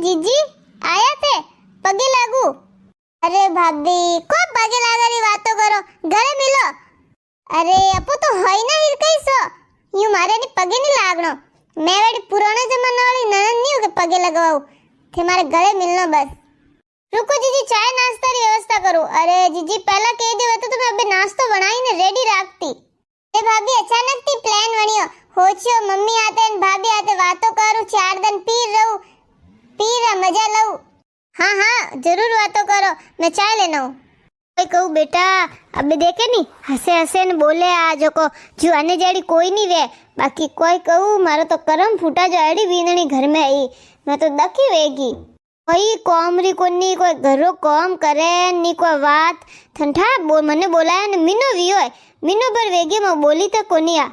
जीजी आया थे पगे लागू। अरे भाभी को पगे लागानी बातो करो, घरे मिलो। अरे अपो तो होई ना हिल कैसो यूं मारे ने पगे नहीं लागणो। मैं वाली पुराना जमाना वाली ननद नहीं हूं के पगे लगवाऊं थे, मारे गले मिलनो बस। रुको जीजी चाय नाश्ता री व्यवस्था करूं। अरे जीजी पहला कह दियो तो मैं अबे नाश्तो बनाईने रेडी राखती। ए भाभी अचानक थी प्लान बनियो होचियो मम्मी आते न भाभी आते बातो करूं, 4 दिन पीर रहूं, पीर मजा लऊं। हाँ हाँ जरूर बातो करो, मैं चाय लेना हूं। कोई कहूं बेटा अबे देखे नी हसे हसे न बोले आ जो को जुआने जेड़ी कोई नहीं वे। बाकी कोई कहूं मारो तो करम फूटा जो एड़ी बीननी घर में आई, मैं तो दखी वेगी। कोई कोमरी कोनी कोई घरो काम करे नी कोई बात ठंडा बोल मने बोलाया ने मीनो वियो है, मीनो पर वेगी में बोली तो कोनी आ।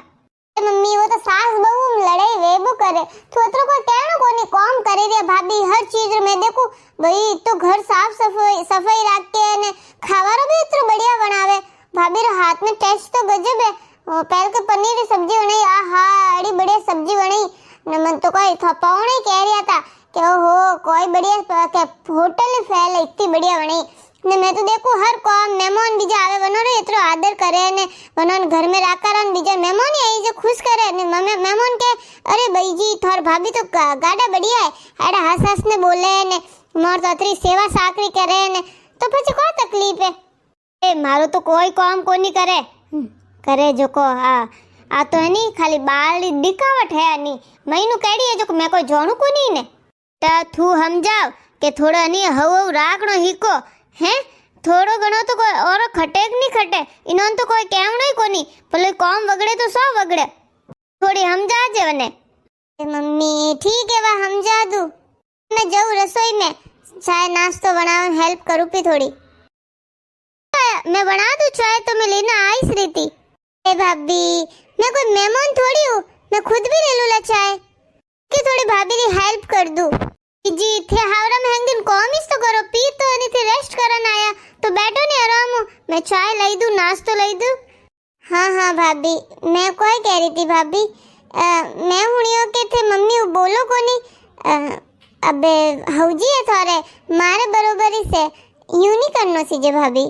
मम्मी वो तो सास बहू लड़ाई वेबो करे तो अतरो कोई कहनो कोनी काम करे रे भाभी हर चीज में देखो भाई तो घर साफ सफाई रख के ने खावारो भी इतना बढ़िया बनावे। भाभी रे हाथ में टेस्ट तो गजब है। पहले के पनीर की सब्जी बनाई, आहा अड़ी बढ़िया सब्जी बनाई न। मन तो कोई थपावणे कह रिया था कि ओहो कोई बढ़िया के होटल फैल इतनी बढ़िया बनाई ने। मैं तो देखो हर काम मेहमान बीजा आवे वनो रे इतरो आदर करे ने वनो घर में राकर न बीजा मेहमान आई जो खुश करे ने। मेहमान के अरे भाई जी थार भाभी तो गाड़ा बढ़िया है, अरे हंस हंस ने बोले ने मोर तो अतरी सेवा साकरी करे ने तो પછી કોઈ તકલીફ है। ए मारो तो कोई काम कोनी करे करे जो को आ तो है नी खाली बाल दिखावट है नी महीनू केड़ी है जो मैं कोई जाणू कोनी ने। ता तू समझाव के थोड़ा नी हव राखणो हिको हैं, थोड़ो घणो तो कोई और खटे नहीं खटे इनोन तो कोई कहणो ही कोनी, भले काम वगड़े तो सौ वगड़े, थोड़ी समझा जे वने। मम्मी ठीक है वा समझा दूं, मैं जाऊं रसोई में चाय नाश्तो बनावे हेल्प करूं पी थोड़ी। मैं बना दूं चाय तो मैं लेना आईस रही थी। ए भाभी मैं कोई मेहमान थोड़ी हूँ, मैं खुद भी ले लूला चाय कि थोड़ी भाभी की हेल्प कर दूं। जी थे हावरा में हंगिन कॉमिस तो करो पी तो नहीं थे रेस्ट करन आया तो बैठो नहीं आराम हो, मैं चाय लाई दूं नाश्तो लाई दूं। हाँ हाँ भाभी मैं कोई कह रही थी भाभी मैं हुणियो के थे मम्मी वो बोलो कोनी अबे हौजी है थारे मारे बरोबरी से यूं नहीं करनो सीजे भाभी।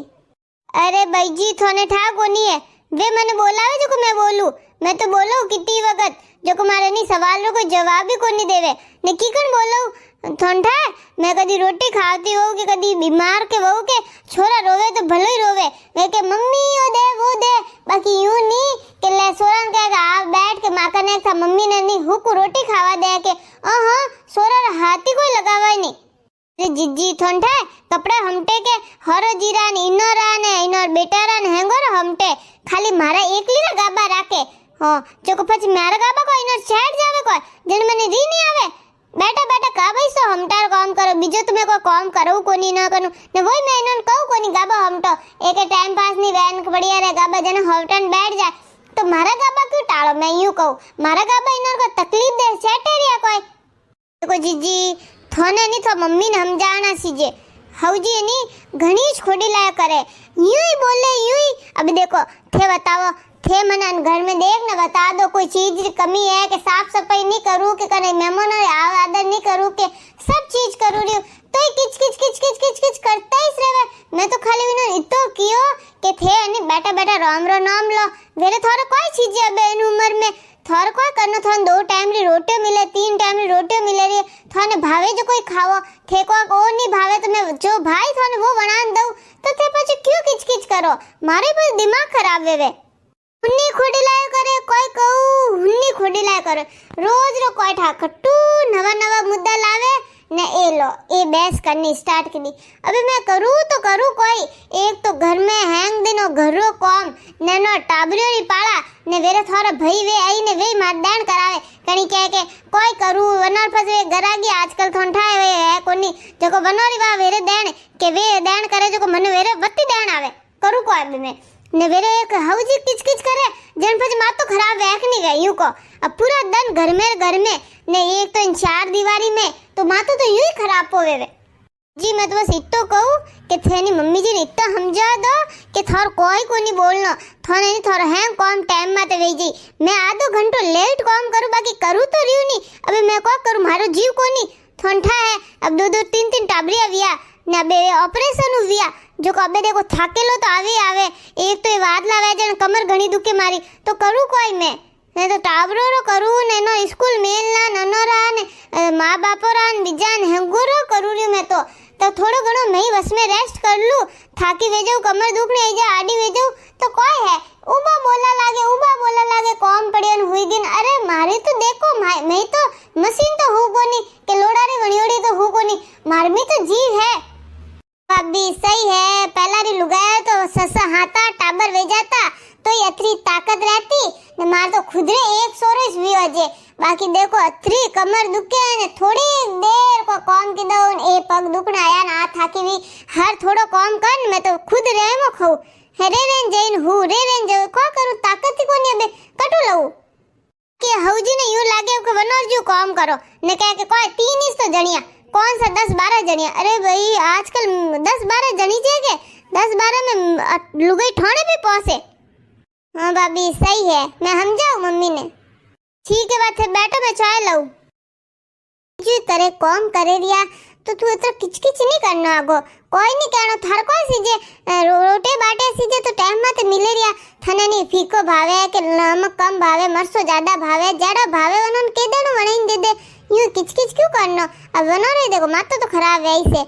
अरे भाई जी थोने ठा कोनी है वे मैंने बोलावे जो को मैं बोलूं, मैं तो बोलो कितनी वक्त जो को मारे नहीं सवाल रो कोई जवाब भी कोनी देवे ने की कन बोलो ठंडा। मैं कदी रोटी खाती हो कि कदी बीमार के वो के छोरा रोवे तो भलो ही रोवे मैं के मम्मी वो दे बाकी यूं नहीं के ले सोरन कहेगा आप बैठ के मां कने था मम्मी ने नहीं हुक रोटी खावा दे के हां सोरा हाथी कोई लगावा ही नहीं। रे जिज्जी ठंडा कपड़ा हमटे के हरो जीरा ने इनोर बेटारा ने हेंगोर हमटे खाली मारा एकली रा गाबा राखे हां जो को પછી મારા ગાબા કોઈ ઇનોર છેડ જાવે કોઈ જણ મને રી નહીં આવે બેટા બેટા કા ભાઈ સો हमटार काम करो बीजो तुम्हें कोई काम करो कोनी ना करू ने वही मैं इनन कहू कोनी गाबा हमटो एक टाइम पास नहीं वैन बढ़िया रे गाबा जने हवटन बैठ जाए तो मारा गाबा क्यों टाळो। मैं यूं कहूं मारा गाबा इनन को तकलीफ दे सेटेरिया कोई देखो जीजी थोने नहीं तो मम्मी ने समझाना सीजे हौजी नी घणी ज खोडी लाया करे यूं ही बोले यूं ही। अब देखो थे बताओ थे मने घर में देख न बता दो कोई चीज की कमी है कि साफ सफाई नहीं करूं कि करे मेहमानों आदर नहीं करूं कि सब चीज करूं रही तो ही किच किच किच किच किच किच करता ही रहे। मैं तो खाली इनो इतो कियो कि थे ने बैठा बैठा राम रो नाम लो वेरे थोड़ा कोई चीज है बेन उम्र में थोड़ा कोई करनो थोड़ा 2 टाइम री रोटी मिले 3 टाइम री रोटी मिले रे थाने भावे जो कोई खाओ थे को नहीं भावे तो मैं जो भाई थाने वो बना दऊं तो थे પછી क्यों किच किच करो मारे पर दिमाग खराब वेवे हुन्नी खोडी लाय करे कोई कहू हुन्नी खोडी लाय करे रोज रो कोई ठाकटू नवा नवा मुद्दा लावे ने ए लो ए बेस करनी स्टार्ट की दी। अभी मैं करूँ तो करूँ कोई एक तो घर में हैंग दिनो घरो कॉम ने नो टाबरियो री पाला ने वेरे थोड़ा भई वे आई ने वे मतदान करावे कणी कह के कोई करूँ वनर पर वे गरागी आजकल ठंडा है कोनी जको वनोरी वा वेरे देण के वे देण करे जको मने वेरे बत्ती देण आवे करूँ कोई भी मैं ने वेरे एक हौजी किच किच करे जन પછી मां तो खराब वेख नहीं गई यूं को अब पूरा दिन घर में ने एक तो इन 4 दीवारी में तो मां तो यूं ही खराब होवे वे। जी मैं तो बस इतो कहूं कि थेनी मम्मी जी ने इतना समझा दो कि थार कोई को नहीं बोलनो थाने नहीं थार है काम टाइम में तो वे जी मैं आधो घंटो लेट काम करूं बाकी करूं तो रियो नहीं। अबे मैं को करूं मारो जीव को नहीं ठंडा है अब 2-3 टाबरिया विया ने अबे ऑपरेशन हुआ जो अबे देखो थाकेलो तो आवे आवे एक तो ये वाद लावे जन कमर घणी दुखे मारी तो करू कोई मैं तो टाबरो रो करू ने नो स्कूल मेलना ननोरा ने माँ बापो रा ने बीजा ने हेंगोरो करू रही मैं तो थोड़ो घणो मैं बस में रेस्ट कर लूं थाकी वे जाऊं कमर दुखने आई जा आडी वे जाऊं तो कोई है उबा बोला लागे कौन पड़ियन हुई दिन अरे मारे तो देखो मैं तो मशीन तो हूं कोनी के लोड़ारी वणियोड़ी तो हूं कोनी मार में तो जीव है भाभी सही है पहला री लुगाया तो ससा हाथा टाबर वे जाता तो ये अथरी ताकत रहती ने मार तो खुद रे एक सोरेश भी वजे बाकी देखो अथरी कमर दुखे ने थोड़ी देर को काम की दो ए पग दुखना आया ना थाकी भी हर थोड़ो काम कर मैं तो खुद रेमो खाऊ रे रेन जैन हूं रे रेन जो को करू ताकत ही कोनी अबे कटू लऊ के हौजी ने यूं लागे के वनोर जो काम करो ने कहे के कोई 3 ही तो जणिया कौन सा 10-12 जणिया अरे भाई आजकल 10-12 जणी जे के 10-12 में लुगाई ठोड़े भी पहुंचे हाँ भाभी सही है मैं समझाऊं मम्मी ने ठीक है बात है बैठो मैं चाय लाऊं जो तेरे कॉम करे रिया तो तू इतना किचकिच नहीं करना आगो कोई नहीं कहनो थार कोई सीजे रोटे बाटे सीजे तो टाइम में मिले रिया थने नहीं फीको भावे के नमक कम भावे मरसो ज्यादा भावे जड़ा भावे वनन के देनो वणीन दे दे यूं किचकिच क्यों करनो अब वनो रे देखो मातो तो खराब है इसे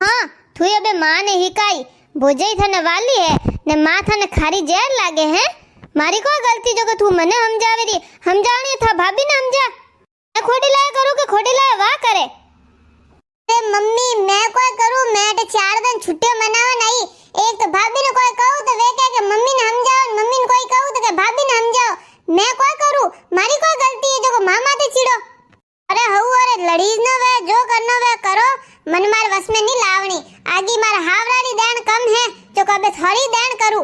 हां तू अबे मां ने हिकाई भोजई थने वाली है ने मां थने खारी जहर लागे है मारी कोई गलती जो के तू मने समझावे री समझाणी था भाभी ने समझा मैं खोडी लाए करू के खोडी लाए वाह करे अरे मम्मी मैं कोई करू मैं तो 4 दिन छुट्टी मनावा नहीं एक तो भाभी ने कोई कहू तो वे कहे के मम्मी ने समझाओ मम्मी ने कोई कहू तो के भाभी ने समझाओ मैं कोई करू मारी कोई गलती है जो को मामा ते चिड़ो अरे हऊ अरे लड़ीज न वे जो करनो वे करो मन मार वस में नहीं लावणी आगी मार हावरानी देन कम है जो कबे थोड़ी देन करू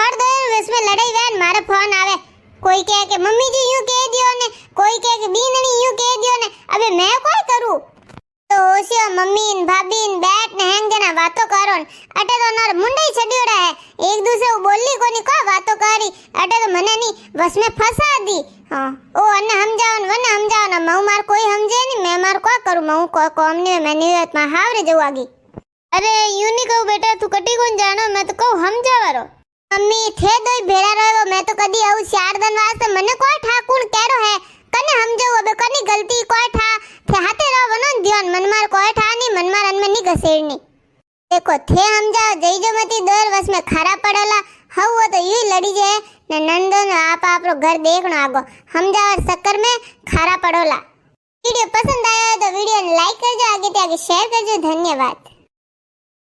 हर दो वस में लड़ाई वेन मारे फोन आवे कोई कहे के मम्मी जी यूं कह दियो ने कोई कहे के बीननी यूं कह दियो ने अबे मैं कोई करू तो ओसियो मम्मी न भाभी न बैठ ने हैंग जना बातो करो अटे तो नर मुंडई छडियोड़ा है एक दूसरे को बोली कोनी को बातो करी अटे तो मने नहीं बस में फंसा दी हां ओ अन्ने समझाओ ना मऊ मार कोई समझे नहीं मैं मार को करू मऊ को कॉम नहीं मैं नहीं में हावरे जाऊगी अरे यूं नहीं कहू बेटा तू कटी कोन जानो मैं तो कहू समझावारो मम्मी थे दोई भेड़ा रहो मैं तो कदी आऊ 4 दिन वास्ते मने कोई ठाकुर केरो है कने समझाऊ अबे कनी गलती कोई ठा थे हाथे रहो वनो ध्यान मन मार कोई ठा नहीं मन मार अनमे नहीं घसेड़नी देखो थे समझाओ जई जो मती दर बस में खरा पड़ला हव तो यही लड़ी जे ने नंदन आप आपरो घर देखनो आगो समझावर चक्कर में खरा पड़ोला वीडियो पसंद आया तो वीडियो ने लाइक करजो आगे ते आगे शेयर करजो धन्यवाद।